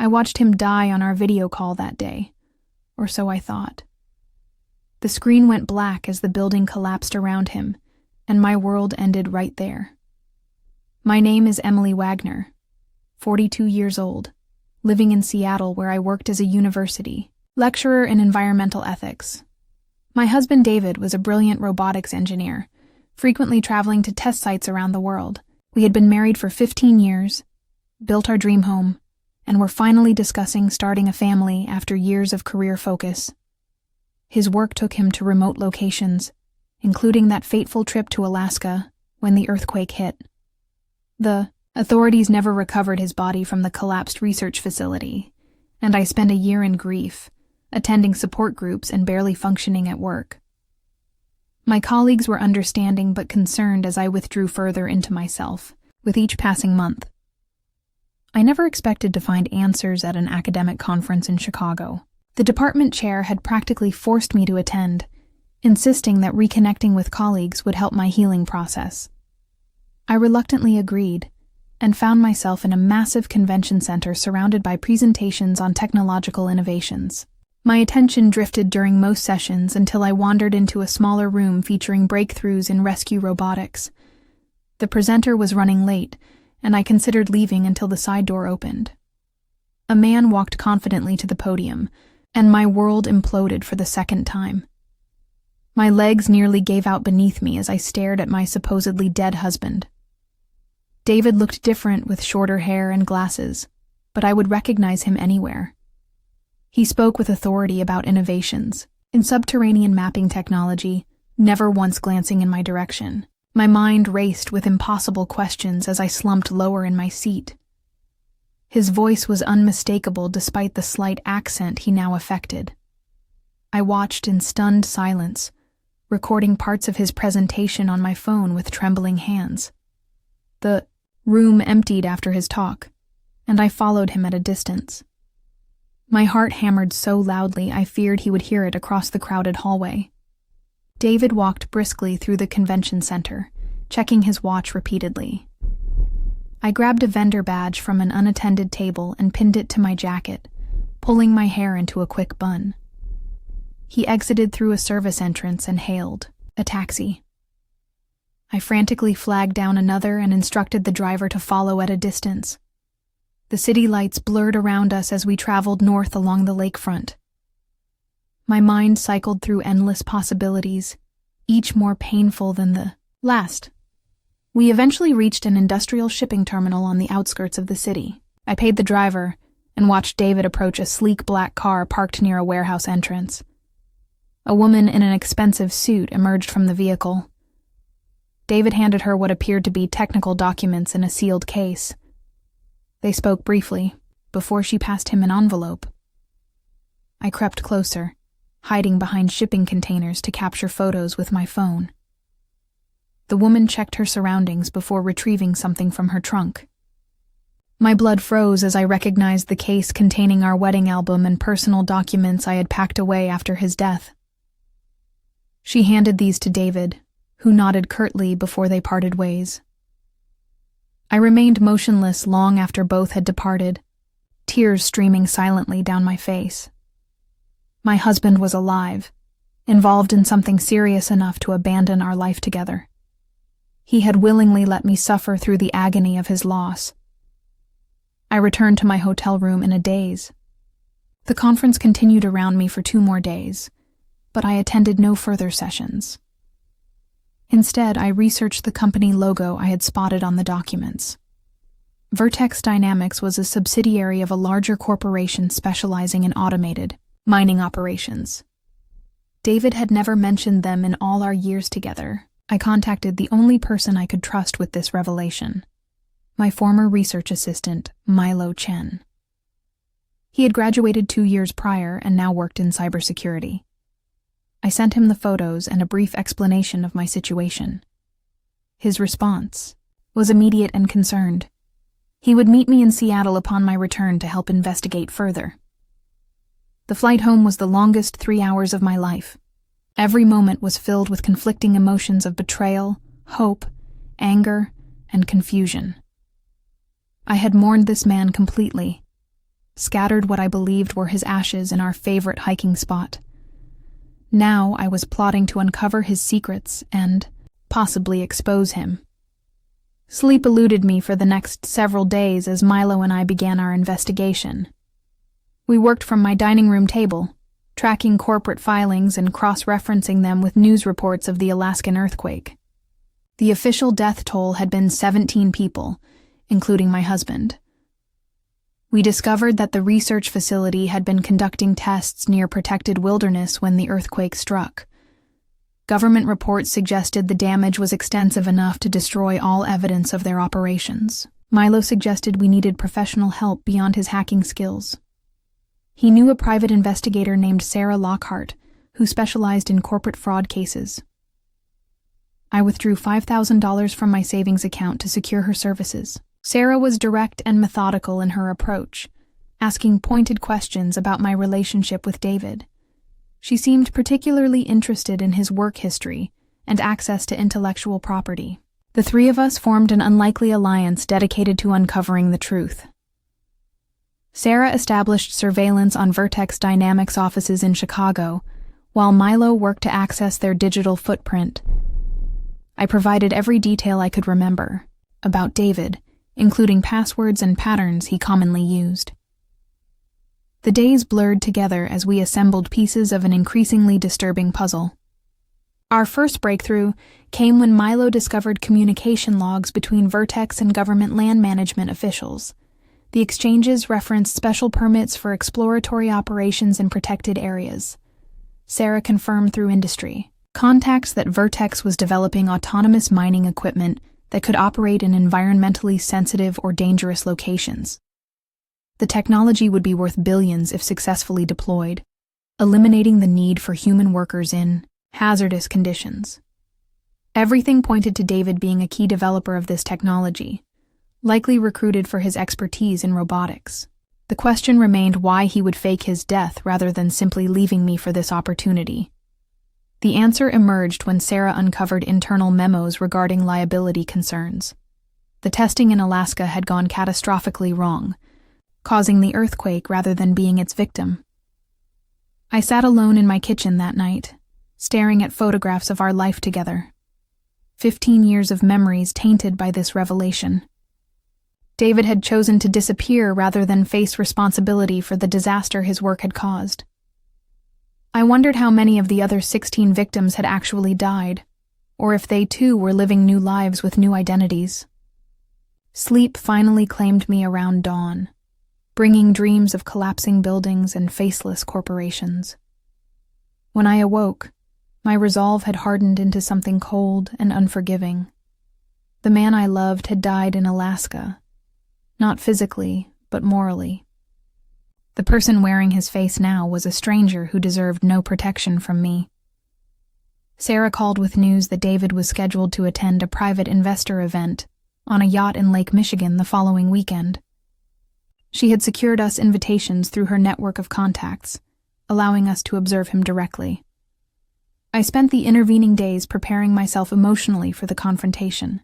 I watched him die on our video call that day, or so I thought. The screen went black as the building collapsed around him, and my world ended right there. My name is Emily Wagner, 42 years old, living in Seattle where I worked as a university lecturer in environmental ethics. My husband David was a brilliant robotics engineer, frequently traveling to test sites around the world. We had been married for 15 years, built our dream home, and were finally discussing starting a family after years of career focus. His work took him to remote locations, including that fateful trip to Alaska when the earthquake hit. The authorities never recovered his body from the collapsed research facility, and I spent a year in grief, attending support groups and barely functioning at work. My colleagues were understanding but concerned as I withdrew further into myself, with each passing month. I never expected to find answers at an academic conference in Chicago. The department chair had practically forced me to attend, insisting that reconnecting with colleagues would help my healing process. I reluctantly agreed, and found myself in a massive convention center surrounded by presentations on technological innovations. My attention drifted during most sessions until I wandered into a smaller room featuring breakthroughs in rescue robotics. The presenter was running late, and I considered leaving until the side door opened. A man walked confidently to the podium, and my world imploded for the second time. My legs nearly gave out beneath me as I stared at my supposedly dead husband. David looked different with shorter hair and glasses, but I would recognize him anywhere. He spoke with authority about innovations in subterranean mapping technology, never once glancing in my direction. My mind raced with impossible questions as I slumped lower in my seat. His voice was unmistakable despite the slight accent he now affected. I watched in stunned silence, recording parts of his presentation on my phone with trembling hands. The room emptied after his talk, and I followed him at a distance. My heart hammered so loudly I feared he would hear it across the crowded hallway. David walked briskly through the convention center, checking his watch repeatedly. I grabbed a vendor badge from an unattended table and pinned it to my jacket, pulling my hair into a quick bun. He exited through a service entrance and hailed a taxi. I frantically flagged down another and instructed the driver to follow at a distance. The city lights blurred around us as we traveled north along the lakefront. My mind cycled through endless possibilities, each more painful than the last. We eventually reached an industrial shipping terminal on the outskirts of the city. I paid the driver and watched David approach a sleek black car parked near a warehouse entrance. A woman in an expensive suit emerged from the vehicle. David handed her what appeared to be technical documents in a sealed case. They spoke briefly, before she passed him an envelope. I crept closer, hiding behind shipping containers to capture photos with my phone. The woman checked her surroundings before retrieving something from her trunk. My blood froze as I recognized the case containing our wedding album and personal documents I had packed away after his death. She handed these to David, who nodded curtly before they parted ways. I remained motionless long after both had departed, tears streaming silently down my face. My husband was alive, involved in something serious enough to abandon our life together. He had willingly let me suffer through the agony of his loss. I returned to my hotel room in a daze. The conference continued around me for 2 more days, but I attended no further sessions. Instead, I researched the company logo I had spotted on the documents. Vertex Dynamics was a subsidiary of a larger corporation specializing in automated mining operations. David had never mentioned them in all our years together. I contacted the only person I could trust with this revelation, my former research assistant, Milo Chen. He had graduated 2 years prior and now worked in cybersecurity. I sent him the photos and a brief explanation of my situation. His response was immediate and concerned. He would meet me in Seattle upon my return to help investigate further. The flight home was the longest 3 hours of my life. Every moment was filled with conflicting emotions of betrayal, hope, anger, and confusion. I had mourned this man completely, scattered what I believed were his ashes in our favorite hiking spot. Now I was plotting to uncover his secrets and possibly expose him. Sleep eluded me for the next several days as Milo and I began our investigation. We worked from my dining room table, tracking corporate filings and cross-referencing them with news reports of the Alaskan earthquake. The official death toll had been 17 people, including my husband. We discovered that the research facility had been conducting tests near protected wilderness when the earthquake struck. Government reports suggested the damage was extensive enough to destroy all evidence of their operations. Milo suggested we needed professional help beyond his hacking skills. He knew a private investigator named Sarah Lockhart, who specialized in corporate fraud cases. I withdrew $5,000 from my savings account to secure her services. Sarah was direct and methodical in her approach, asking pointed questions about my relationship with David. She seemed particularly interested in his work history and access to intellectual property. The three of us formed an unlikely alliance dedicated to uncovering the truth. Sarah established surveillance on Vertex Dynamics offices in Chicago, while Milo worked to access their digital footprint. I provided every detail I could remember about David, including passwords and patterns he commonly used. The days blurred together as we assembled pieces of an increasingly disturbing puzzle. Our first breakthrough came when Milo discovered communication logs between Vertex and government land management officials. The exchanges referenced special permits for exploratory operations in protected areas. Sarah confirmed through industry contacts that Vertex was developing autonomous mining equipment that could operate in environmentally sensitive or dangerous locations. The technology would be worth billions if successfully deployed, eliminating the need for human workers in hazardous conditions. Everything pointed to David being a key developer of this technology, likely recruited for his expertise in robotics. The question remained why he would fake his death rather than simply leaving me for this opportunity. The answer emerged when Sarah uncovered internal memos regarding liability concerns. The testing in Alaska had gone catastrophically wrong, causing the earthquake rather than being its victim. I sat alone in my kitchen that night, staring at photographs of our life together. 15 years of memories tainted by this revelation. David had chosen to disappear rather than face responsibility for the disaster his work had caused. I wondered how many of the other 16 victims had actually died, or if they too were living new lives with new identities. Sleep finally claimed me around dawn, bringing dreams of collapsing buildings and faceless corporations. When I awoke, my resolve had hardened into something cold and unforgiving. The man I loved had died in Alaska, not physically, but morally. The person wearing his face now was a stranger who deserved no protection from me. Sarah called with news that David was scheduled to attend a private investor event on a yacht in Lake Michigan the following weekend. She had secured us invitations through her network of contacts, allowing us to observe him directly. I spent the intervening days preparing myself emotionally for the confrontation,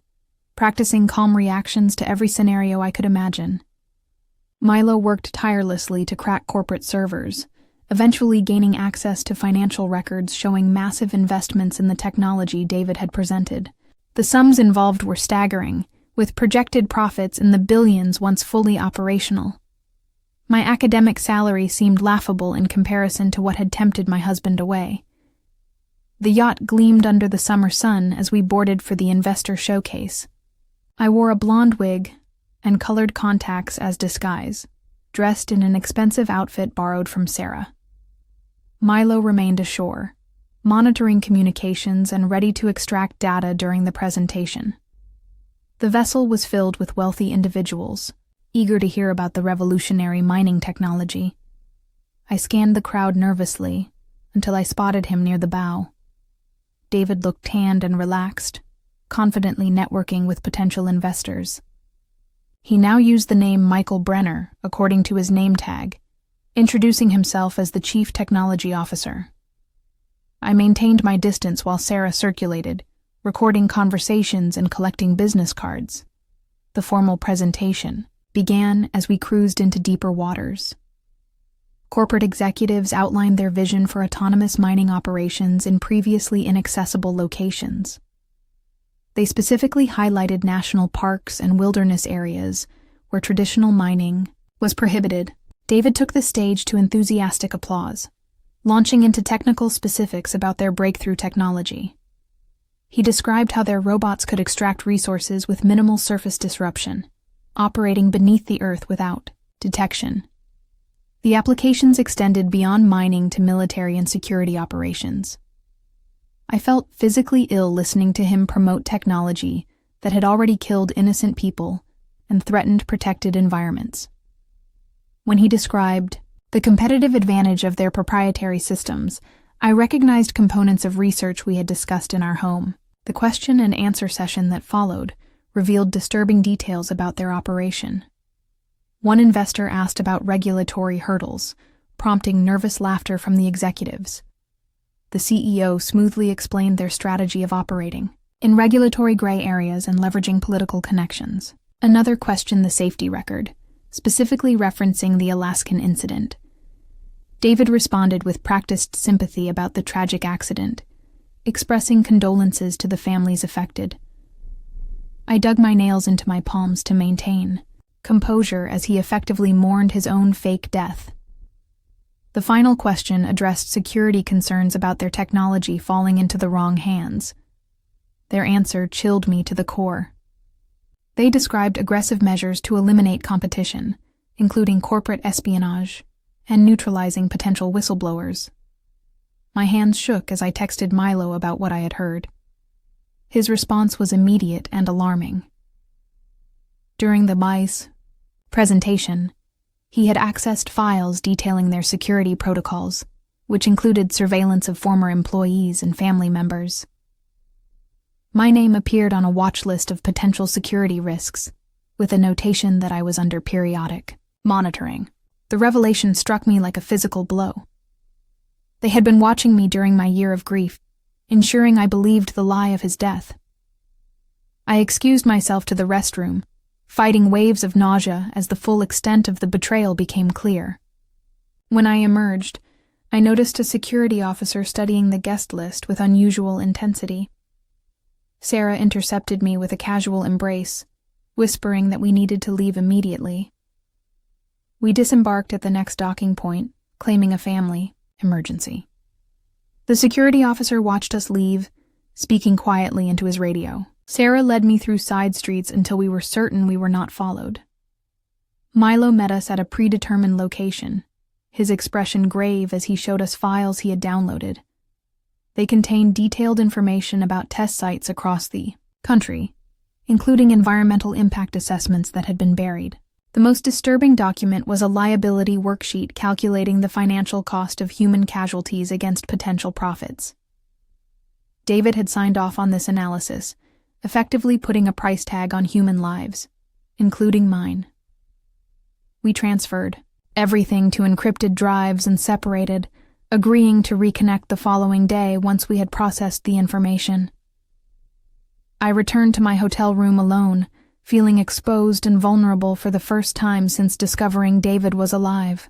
practicing calm reactions to every scenario I could imagine. Milo worked tirelessly to crack corporate servers, eventually gaining access to financial records showing massive investments in the technology David had presented. The sums involved were staggering, with projected profits in the billions once fully operational. My academic salary seemed laughable in comparison to what had tempted my husband away. The yacht gleamed under the summer sun as we boarded for the investor showcase. I wore a blonde wig and colored contacts as disguise, dressed in an expensive outfit borrowed from Sarah. Milo remained ashore, monitoring communications and ready to extract data during the presentation. The vessel was filled with wealthy individuals, eager to hear about the revolutionary mining technology. I scanned the crowd nervously until I spotted him near the bow. David looked tanned and relaxed, confidently networking with potential investors. He now used the name Michael Brenner, according to his name tag, introducing himself as the Chief Technology Officer. I maintained my distance while Sarah circulated, recording conversations and collecting business cards. The formal presentation began as we cruised into deeper waters. Corporate executives outlined their vision for autonomous mining operations in previously inaccessible locations. They specifically highlighted national parks and wilderness areas where traditional mining was prohibited. David took the stage to enthusiastic applause, launching into technical specifics about their breakthrough technology. He described how their robots could extract resources with minimal surface disruption, operating beneath the earth without detection. The applications extended beyond mining to military and security operations. I felt physically ill listening to him promote technology that had already killed innocent people and threatened protected environments. When he described the competitive advantage of their proprietary systems, I recognized components of research we had discussed in our home. The question and answer session that followed revealed disturbing details about their operation. One investor asked about regulatory hurdles, prompting nervous laughter from the executives. The CEO smoothly explained their strategy of operating in regulatory gray areas and leveraging political connections. Another questioned the safety record, specifically referencing the Alaskan incident. David responded with practiced sympathy about the tragic accident, expressing condolences to the families affected. I dug my nails into my palms to maintain composure as he effectively mourned his own fake death. The final question addressed security concerns about their technology falling into the wrong hands. Their answer chilled me to the core. They described aggressive measures to eliminate competition, including corporate espionage and neutralizing potential whistleblowers. My hands shook as I texted Milo about what I had heard. His response was immediate and alarming. During the MICE presentation, he had accessed files detailing their security protocols, which included surveillance of former employees and family members. My name appeared on a watch list of potential security risks, with a notation that I was under periodic monitoring. The revelation struck me like a physical blow. They had been watching me during my year of grief, ensuring I believed the lie of his death. I excused myself to the restroom, fighting waves of nausea as the full extent of the betrayal became clear. When I emerged, I noticed a security officer studying the guest list with unusual intensity. Sarah intercepted me with a casual embrace, whispering that we needed to leave immediately. We disembarked at the next docking point, claiming a family emergency. The security officer watched us leave, speaking quietly into his radio. Sarah led me through side streets until we were certain we were not followed. Milo met us at a predetermined location, his expression grave as he showed us files he had downloaded. They contained detailed information about test sites across the country, including environmental impact assessments that had been buried. The most disturbing document was a liability worksheet calculating the financial cost of human casualties against potential profits. David had signed off on this analysis, effectively putting a price tag on human lives, including mine. We transferred everything to encrypted drives and separated, agreeing to reconnect the following day once we had processed the information. I returned to my hotel room alone, feeling exposed and vulnerable for the first time since discovering David was alive.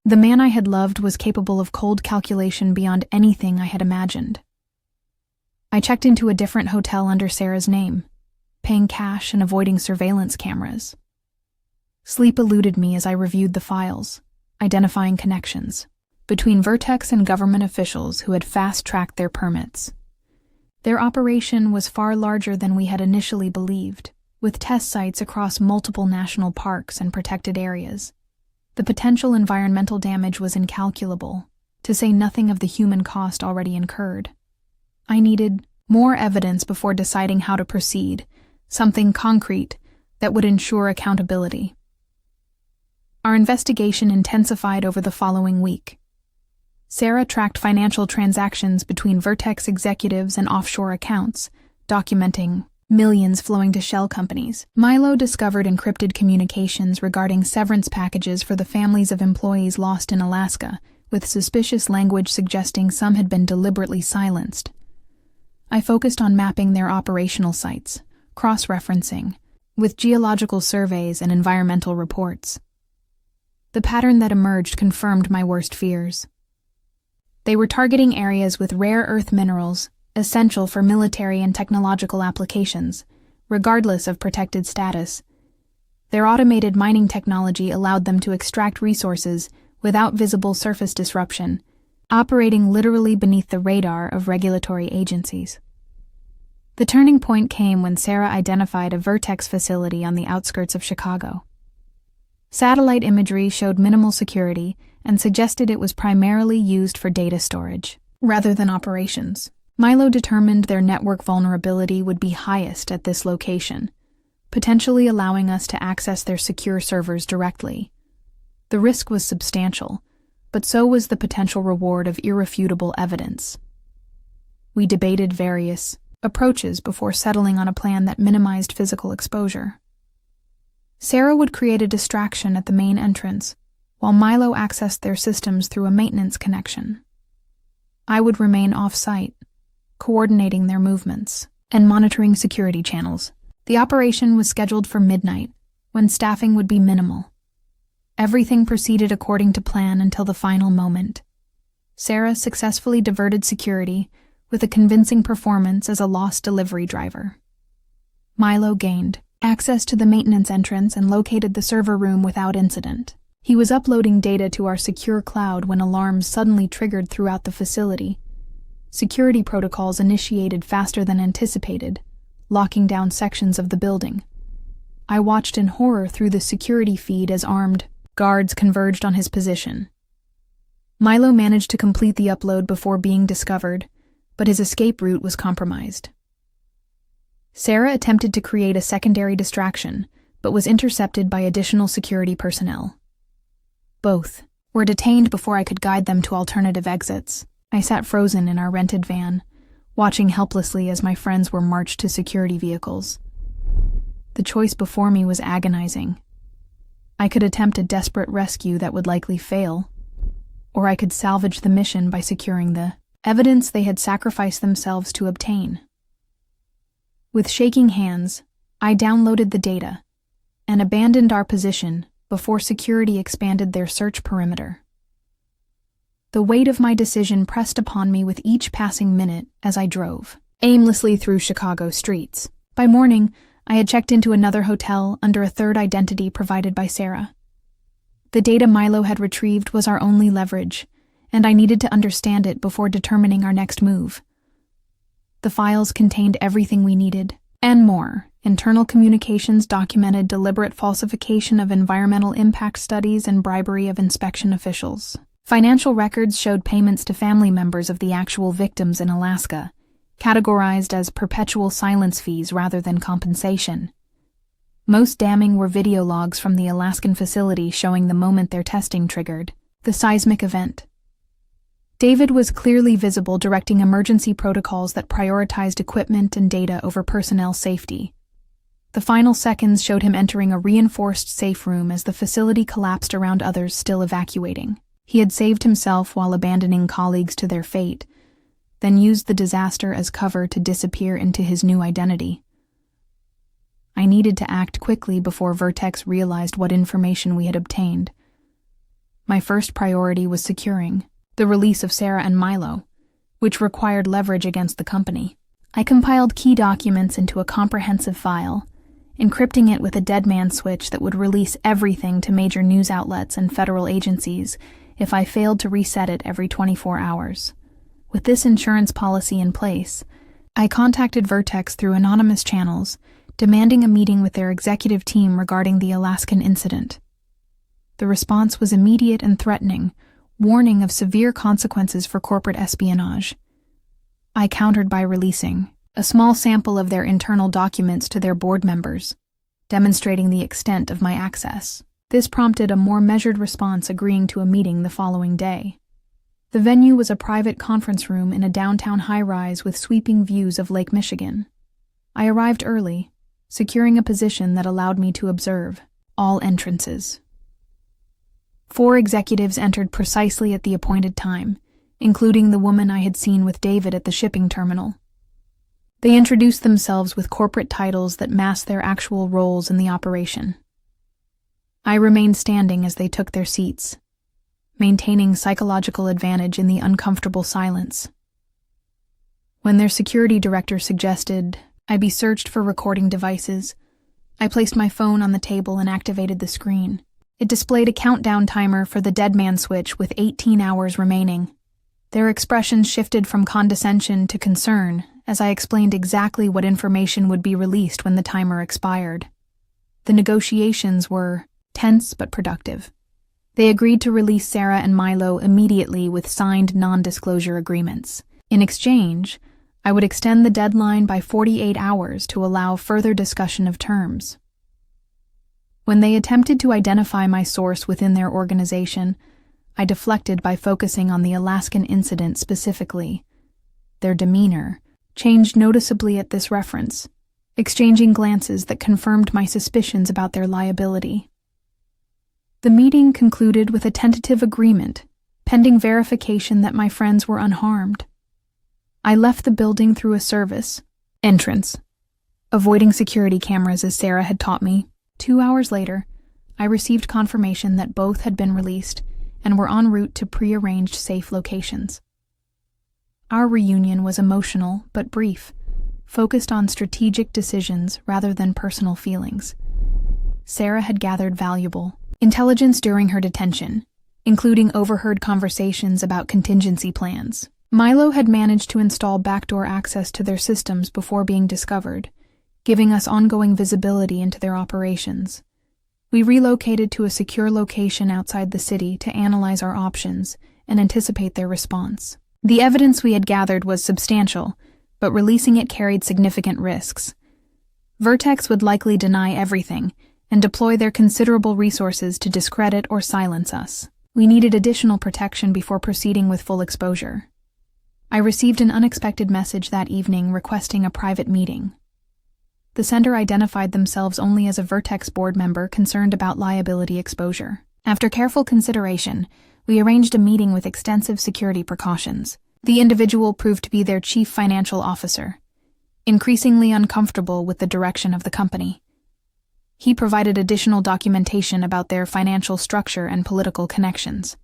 The man I had loved was capable of cold calculation beyond anything I had imagined. I checked into a different hotel under Sarah's name, paying cash and avoiding surveillance cameras. Sleep eluded me as I reviewed the files, identifying connections between Vertex and government officials who had fast-tracked their permits. Their operation was far larger than we had initially believed, with test sites across multiple national parks and protected areas. The potential environmental damage was incalculable, to say nothing of the human cost already incurred. I needed more evidence before deciding how to proceed, something concrete that would ensure accountability. Our investigation intensified over the following week. Sarah tracked financial transactions between Vertex executives and offshore accounts, documenting millions flowing to shell companies. Milo discovered encrypted communications regarding severance packages for the families of employees lost in Alaska, with suspicious language suggesting some had been deliberately silenced. I focused on mapping their operational sites, cross-referencing, with geological surveys and environmental reports. The pattern that emerged confirmed my worst fears. They were targeting areas with rare earth minerals, essential for military and technological applications, regardless of protected status. Their automated mining technology allowed them to extract resources without visible surface disruption, operating literally beneath the radar of regulatory agencies. The turning point came when Sarah identified a Vertex facility on the outskirts of Chicago. Satellite imagery showed minimal security and suggested it was primarily used for data storage, rather than operations. Milo determined their network vulnerability would be highest at this location, potentially allowing us to access their secure servers directly. The risk was substantial, but so was the potential reward of irrefutable evidence. We debated various approaches before settling on a plan that minimized physical exposure. Sarah would create a distraction at the main entrance, while Milo accessed their systems through a maintenance connection. I would remain off-site, coordinating their movements and monitoring security channels. The operation was scheduled for midnight, when staffing would be minimal. Everything proceeded according to plan until the final moment. Sarah successfully diverted security with a convincing performance as a lost delivery driver. Milo gained access to the maintenance entrance and located the server room without incident. He was uploading data to our secure cloud when alarms suddenly triggered throughout the facility. Security protocols initiated faster than anticipated, locking down sections of the building. I watched in horror through the security feed as armed guards converged on his position. Milo managed to complete the upload before being discovered, but his escape route was compromised. Sarah attempted to create a secondary distraction, but was intercepted by additional security personnel. Both were detained before I could guide them to alternative exits. I sat frozen in our rented van, watching helplessly as my friends were marched to security vehicles. The choice before me was agonizing. I could attempt a desperate rescue that would likely fail, or I could salvage the mission by securing the evidence they had sacrificed themselves to obtain. With shaking hands, I downloaded the data and abandoned our position before security expanded their search perimeter. The weight of my decision pressed upon me with each passing minute as I drove aimlessly through Chicago streets. By morning, I had checked into another hotel under a third identity provided by Sarah. The data Milo had retrieved was our only leverage, and I needed to understand it before determining our next move. The files contained everything we needed, and more. Internal communications documented deliberate falsification of environmental impact studies and bribery of inspection officials. Financial records showed payments to family members of the actual victims in Alaska, categorized as perpetual silence fees rather than compensation. Most damning were video logs from the Alaskan facility showing the moment their testing triggered the seismic event. David was clearly visible directing emergency protocols that prioritized equipment and data over personnel safety. The final seconds showed him entering a reinforced safe room as the facility collapsed around others still evacuating. He had saved himself while abandoning colleagues to their fate, then used the disaster as cover to disappear into his new identity. I needed to act quickly before Vertex realized what information we had obtained. My first priority was securing the release of Sarah and Milo, which required leverage against the company. I compiled key documents into a comprehensive file, encrypting it with a dead man switch that would release everything to major news outlets and federal agencies if I failed to reset it every 24 hours. With this insurance policy in place, I contacted Vertex through anonymous channels, demanding a meeting with their executive team regarding the Alaskan incident. The response was immediate and threatening, warning of severe consequences for corporate espionage. I countered by releasing a small sample of their internal documents to their board members, demonstrating the extent of my access. This prompted a more measured response, agreeing to a meeting the following day. The venue was a private conference room in a downtown high-rise with sweeping views of Lake Michigan. I arrived early, securing a position that allowed me to observe all entrances. 4 executives entered precisely at the appointed time, including the woman I had seen with David at the shipping terminal. They introduced themselves with corporate titles that masked their actual roles in the operation. I remained standing as they took their seats, maintaining psychological advantage in the uncomfortable silence. When their security director suggested I be searched for recording devices, I placed my phone on the table and activated the screen. It displayed a countdown timer for the dead man switch with 18 hours remaining. Their expressions shifted from condescension to concern as I explained exactly what information would be released when the timer expired. The negotiations were tense but productive. They agreed to release Sarah and Milo immediately with signed non-disclosure agreements. In exchange, I would extend the deadline by 48 hours to allow further discussion of terms. When they attempted to identify my source within their organization, I deflected by focusing on the Alaskan incident specifically. Their demeanor changed noticeably at this reference, exchanging glances that confirmed my suspicions about their liability. The meeting concluded with a tentative agreement, pending verification that my friends were unharmed. I left the building through a service entrance, avoiding security cameras as Sarah had taught me. 2 hours later, I received confirmation that both had been released and were en route to prearranged safe locations. Our reunion was emotional but brief, focused on strategic decisions rather than personal feelings. Sarah had gathered valuable intelligence during her detention, including overheard conversations about contingency plans. Milo had managed to install backdoor access to their systems before being discovered, giving us ongoing visibility into their operations. We relocated to a secure location outside the city to analyze our options and anticipate their response. The evidence we had gathered was substantial, but releasing it carried significant risks. Vertex would likely deny everything and deploy their considerable resources to discredit or silence us. We needed additional protection before proceeding with full exposure. I received an unexpected message that evening requesting a private meeting. The sender identified themselves only as a Vertex board member concerned about liability exposure. After careful consideration, we arranged a meeting with extensive security precautions. The individual proved to be their chief financial officer, increasingly uncomfortable with the direction of the company. He provided additional documentation about their financial structure and political connections.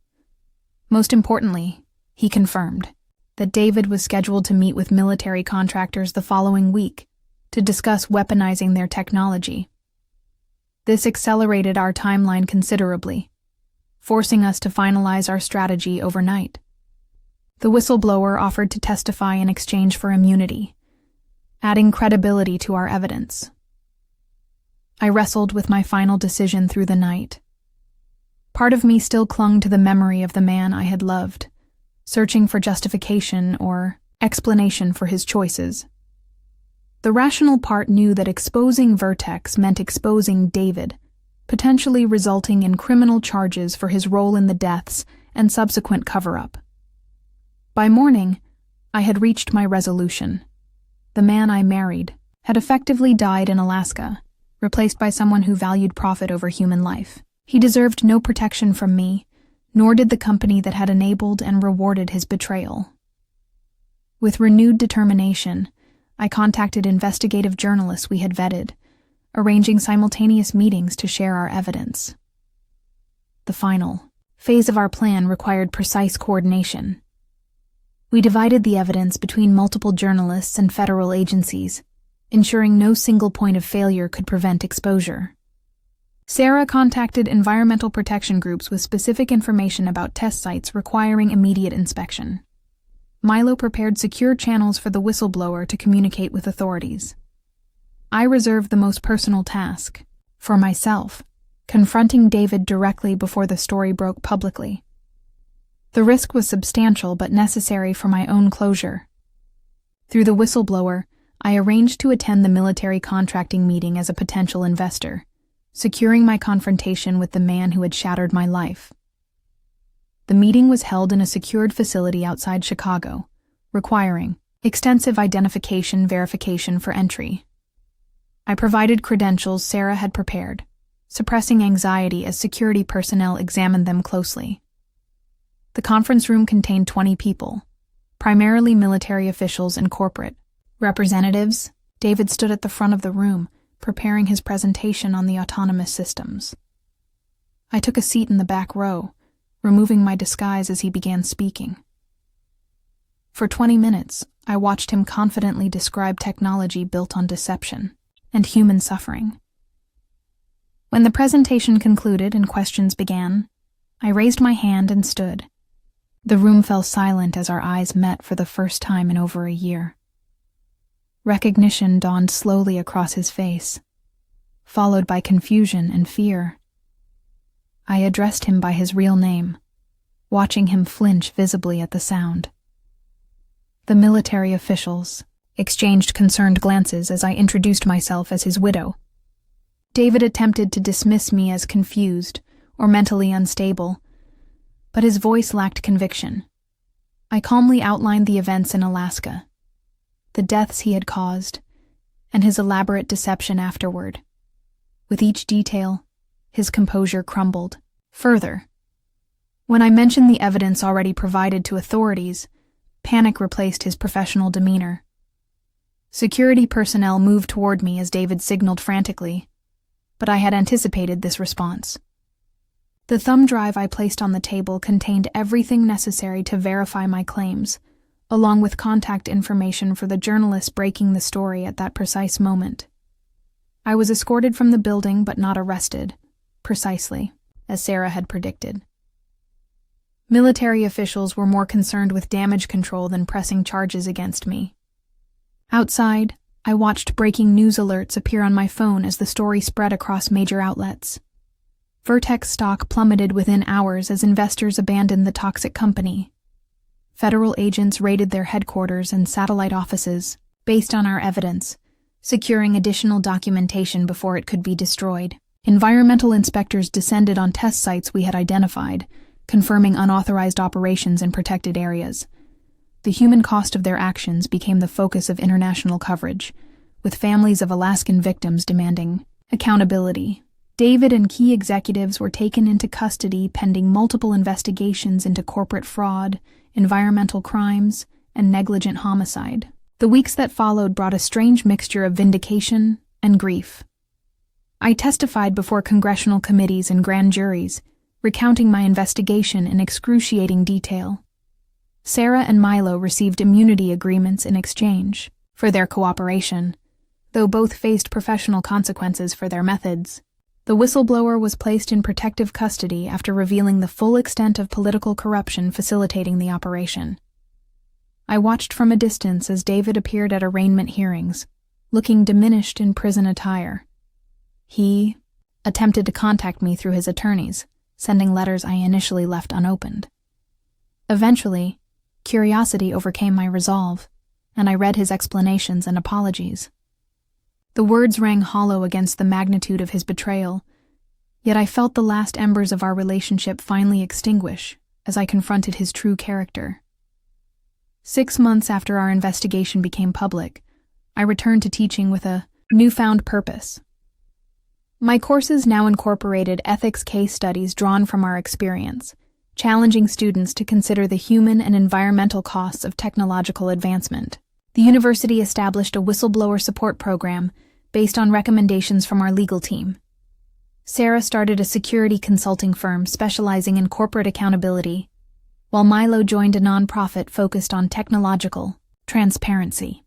Most importantly, he confirmed that David was scheduled to meet with military contractors the following week to discuss weaponizing their technology. This accelerated our timeline considerably, forcing us to finalize our strategy overnight. The whistleblower offered to testify in exchange for immunity, adding credibility to our evidence. I wrestled with my final decision through the night. Part of me still clung to the memory of the man I had loved, searching for justification or explanation for his choices. The rational part knew that exposing Vertex meant exposing David, potentially resulting in criminal charges for his role in the deaths and subsequent cover-up. By morning, I had reached my resolution. The man I married had effectively died in Alaska, replaced by someone who valued profit over human life. He deserved no protection from me, nor did the company that had enabled and rewarded his betrayal. With renewed determination, I contacted investigative journalists we had vetted, arranging simultaneous meetings to share our evidence. The final phase of our plan required precise coordination. We divided the evidence between multiple journalists and federal agencies, ensuring no single point of failure could prevent exposure. Sarah contacted environmental protection groups with specific information about test sites requiring immediate inspection. Milo prepared secure channels for the whistleblower to communicate with authorities. I reserved the most personal task, for myself, confronting David directly before the story broke publicly. The risk was substantial but necessary for my own closure. Through the whistleblower, I arranged to attend the military contracting meeting as a potential investor, securing my confrontation with the man who had shattered my life. The meeting was held in a secured facility outside Chicago, requiring extensive identification verification for entry. I provided credentials Sarah had prepared, suppressing anxiety as security personnel examined them closely. The conference room contained 20 people, primarily military officials and corporate representatives. David stood at the front of the room, preparing his presentation on the autonomous systems. I took a seat in the back row, removing my disguise as he began speaking. For 20 minutes, I watched him confidently describe technology built on deception and human suffering. When the presentation concluded and questions began, I raised my hand and stood. The room fell silent as our eyes met for the first time in over a year. Recognition dawned slowly across his face, followed by confusion and fear. I addressed him by his real name, watching him flinch visibly at the sound. The military officials exchanged concerned glances as I introduced myself as his widow. David attempted to dismiss me as confused or mentally unstable, but his voice lacked conviction. I calmly outlined the events in Alaska, the deaths he had caused, and his elaborate deception afterward. With each detail, his composure crumbled. Further, when I mentioned the evidence already provided to authorities, panic replaced his professional demeanor. Security personnel moved toward me as David signaled frantically, but I had anticipated this response. The thumb drive I placed on the table contained everything necessary to verify my claims, along with contact information for the journalists breaking the story at that precise moment. I was escorted from the building but not arrested, precisely as Sarah had predicted. Military officials were more concerned with damage control than pressing charges against me. Outside, I watched breaking news alerts appear on my phone as the story spread across major outlets. Vertex stock plummeted within hours as investors abandoned the toxic company. Federal agents raided their headquarters and satellite offices, based on our evidence, securing additional documentation before it could be destroyed. Environmental inspectors descended on test sites we had identified, confirming unauthorized operations in protected areas. The human cost of their actions became the focus of international coverage, with families of Alaskan victims demanding accountability. David and key executives were taken into custody pending multiple investigations into corporate fraud, environmental crimes, and negligent homicide. The weeks that followed brought a strange mixture of vindication and grief. I testified before congressional committees and grand juries, recounting my investigation in excruciating detail. Sarah and Milo received immunity agreements in exchange for their cooperation, though both faced professional consequences for their methods. The whistleblower was placed in protective custody after revealing the full extent of political corruption facilitating the operation. I watched from a distance as David appeared at arraignment hearings, looking diminished in prison attire. He attempted to contact me through his attorneys, sending letters I initially left unopened. Eventually, curiosity overcame my resolve, and I read his explanations and apologies. The words rang hollow against the magnitude of his betrayal, yet I felt the last embers of our relationship finally extinguish as I confronted his true character. 6 months after our investigation became public, I returned to teaching with a newfound purpose. My courses now incorporated ethics case studies drawn from our experience, challenging students to consider the human and environmental costs of technological advancement. The university established a whistleblower support program based on recommendations from our legal team. Sarah started a security consulting firm specializing in corporate accountability, while Milo joined a nonprofit focused on technological transparency.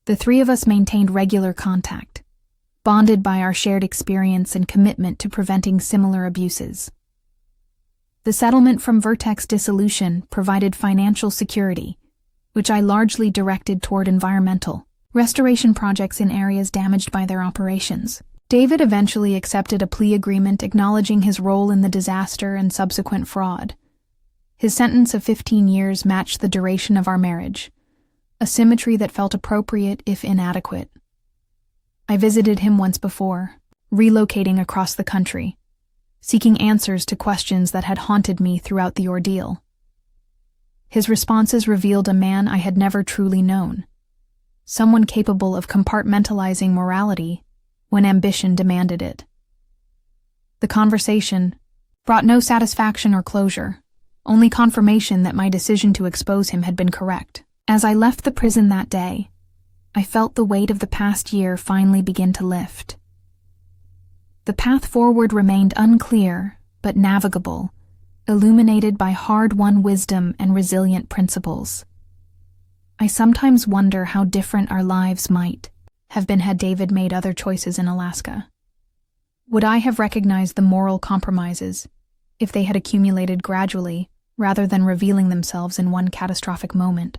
The three of us maintained regular contact, bonded by our shared experience and commitment to preventing similar abuses. The settlement from Vertex dissolution provided financial security, which I largely directed toward environmental restoration projects in areas damaged by their operations. David eventually accepted a plea agreement acknowledging his role in the disaster and subsequent fraud. His sentence of 15 years matched the duration of our marriage, a symmetry that felt appropriate if inadequate. I visited him once before, relocating across the country, seeking answers to questions that had haunted me throughout the ordeal. His responses revealed a man I had never truly known, someone capable of compartmentalizing morality when ambition demanded it. The conversation brought no satisfaction or closure, only confirmation that my decision to expose him had been correct. As I left the prison that day, I felt the weight of the past year finally begin to lift. The path forward remained unclear, but navigable, illuminated by hard-won wisdom and resilient principles. I sometimes wonder how different our lives might have been had David made other choices in Alaska. Would I have recognized the moral compromises if they had accumulated gradually rather than revealing themselves in one catastrophic moment?